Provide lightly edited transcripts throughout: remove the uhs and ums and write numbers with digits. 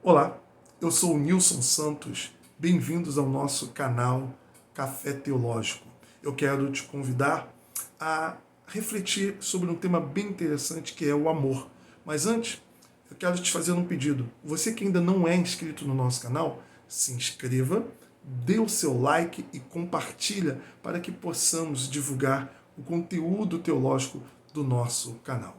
Olá, eu sou o Nilson Santos. Bem-vindos ao nosso canal Café Teológico. Eu quero te convidar a refletir sobre um tema bem interessante que é o amor. Mas antes, eu quero te fazer um pedido. Você que ainda não é inscrito no nosso canal, se inscreva, dê o seu like e compartilha para que possamos divulgar o conteúdo teológico do nosso canal.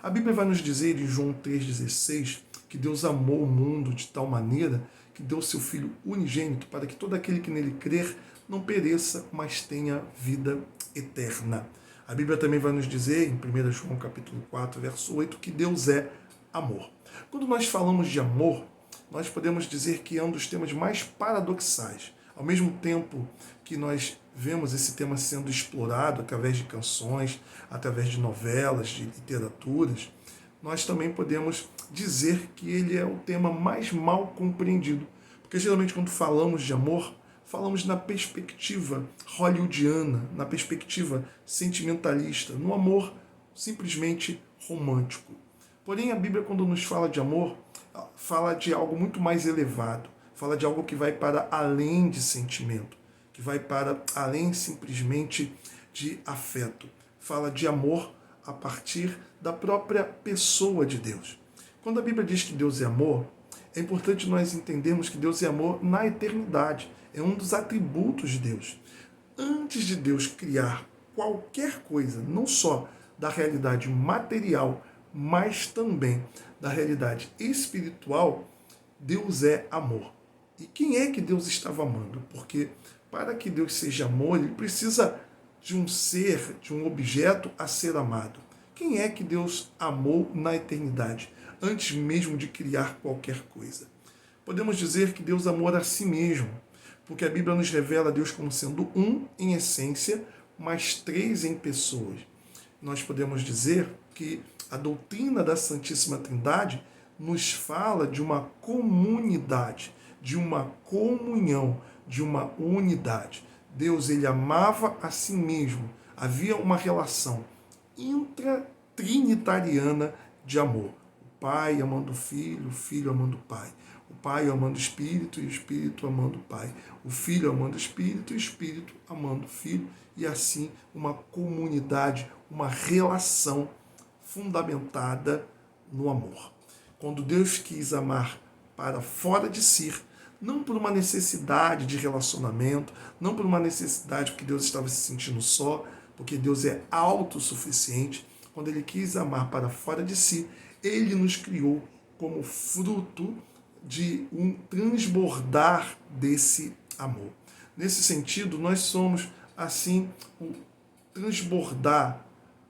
A Bíblia vai nos dizer em João 3,16 que Deus amou o mundo de tal maneira que deu seu Filho unigênito para que todo aquele que nele crer não pereça, mas tenha vida eterna. A Bíblia também vai nos dizer, em 1 João capítulo 4, verso 8, que Deus é amor. Quando nós falamos de amor, nós podemos dizer que é um dos temas mais paradoxais. Ao mesmo tempo que nós vemos esse tema sendo explorado através de canções, através de novelas, de literaturas, nós também podemos dizer que ele é o tema mais mal compreendido. Porque geralmente quando falamos de amor, falamos na perspectiva hollywoodiana, na perspectiva sentimentalista, no amor simplesmente romântico. Porém, a Bíblia, quando nos fala de amor, fala de algo muito mais elevado, fala de algo que vai para além de sentimento, que vai para além simplesmente de afeto. Fala de amor a partir da própria pessoa de Deus. Quando a Bíblia diz que Deus é amor, é importante nós entendermos que Deus é amor na eternidade. É um dos atributos de Deus. Antes de Deus criar qualquer coisa, não só da realidade material, mas também da realidade espiritual, Deus é amor. E quem é que Deus estava amando? Porque para que Deus seja amor, ele precisa de um ser, de um objeto a ser amado. Quem é que Deus amou na eternidade, antes mesmo de criar qualquer coisa? Podemos dizer que Deus amou a si mesmo, porque a Bíblia nos revela Deus como sendo um em essência, mas três em pessoas. Nós podemos dizer que a doutrina da Santíssima Trindade nos fala de uma comunidade, de uma comunhão, de uma unidade. Deus, ele amava a si mesmo. Havia uma relação intratrinitariana de amor. O Pai amando o Filho amando o Pai. O Pai amando o Espírito e o Espírito amando o Pai. O Filho amando o Espírito e o Espírito amando o Filho. E assim uma comunidade, uma relação fundamentada no amor. Quando Deus quis amar para fora de si, não por uma necessidade de relacionamento, não por uma necessidade porque Deus estava se sentindo só, porque Deus é autossuficiente. Quando ele quis amar para fora de si, ele nos criou como fruto de um transbordar desse amor. Nesse sentido, nós somos, assim, o transbordar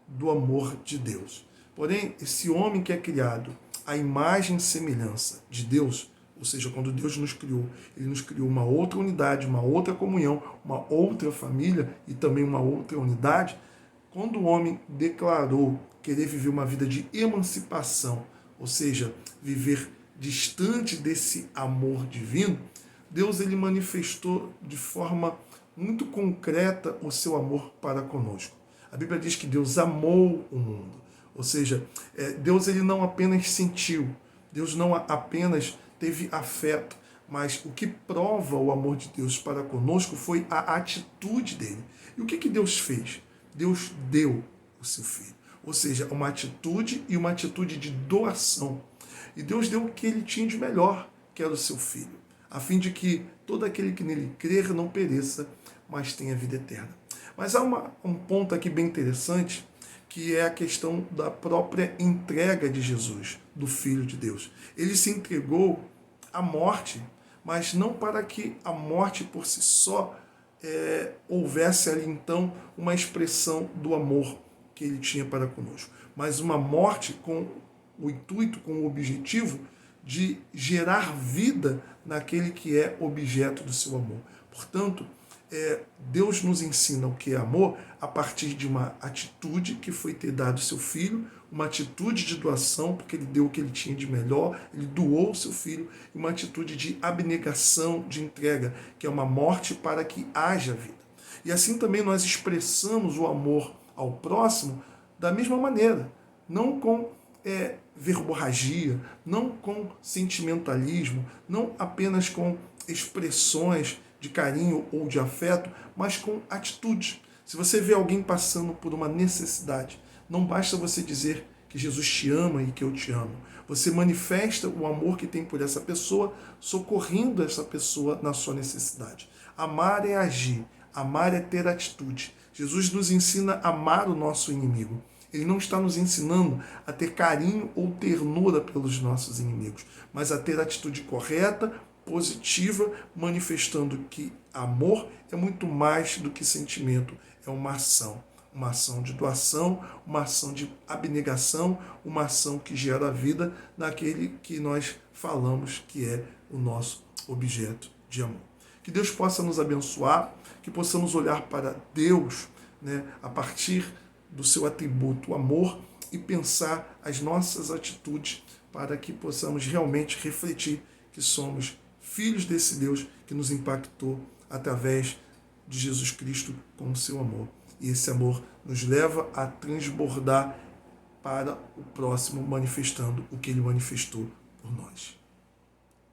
do amor de Deus. Porém, esse homem que é criado à imagem e semelhança de Deus, ou seja, quando Deus nos criou, ele nos criou uma outra unidade, uma outra comunhão, uma outra família e também uma outra unidade. Quando o homem declarou querer viver uma vida de emancipação, ou seja, viver distante desse amor divino, Deus ele manifestou de forma muito concreta o seu amor para conosco. A Bíblia diz que Deus amou o mundo, ou seja, Deus ele não apenas sentiu, Deus não apenas teve afeto, mas o que prova o amor de Deus para conosco foi a atitude dele. E o que Deus fez? Deus deu o seu Filho. Ou seja, uma atitude e uma atitude de doação. E Deus deu o que ele tinha de melhor, que era o seu Filho, a fim de que todo aquele que nele crer não pereça, mas tenha vida eterna. Mas há um ponto aqui bem interessante, que é a questão da própria entrega de Jesus, do Filho de Deus. Ele se entregou à morte, mas não para que a morte por si só houvesse ali então uma expressão do amor que ele tinha para conosco, mas uma morte com o intuito, com o objetivo de gerar vida naquele que é objeto do seu amor. Portanto, Deus nos ensina o que é amor a partir de uma atitude que foi ter dado seu filho, uma atitude de doação, porque ele deu o que ele tinha de melhor, ele doou o seu filho, e uma atitude de abnegação, de entrega, que é uma morte para que haja vida. E assim também nós expressamos o amor ao próximo da mesma maneira, não com verborragia, não com sentimentalismo, não apenas com expressões de carinho ou de afeto, mas com atitude. Se você vê alguém passando por uma necessidade, não basta você dizer que Jesus te ama e que eu te amo. Você manifesta o amor que tem por essa pessoa, socorrendo essa pessoa na sua necessidade. Amar é agir, amar é ter atitude. Jesus nos ensina a amar o nosso inimigo. Ele não está nos ensinando a ter carinho ou ternura pelos nossos inimigos, mas a ter atitude correta, positiva, manifestando que amor é muito mais do que sentimento, é uma ação de doação, uma ação de abnegação, uma ação que gera vida naquele que nós falamos que é o nosso objeto de amor. Que Deus possa nos abençoar, que possamos olhar para Deus, a partir do seu atributo, o amor, e pensar as nossas atitudes para que possamos realmente refletir que somos filhos desse Deus que nos impactou através de Jesus Cristo com o seu amor. E esse amor nos leva a transbordar para o próximo, manifestando o que ele manifestou por nós.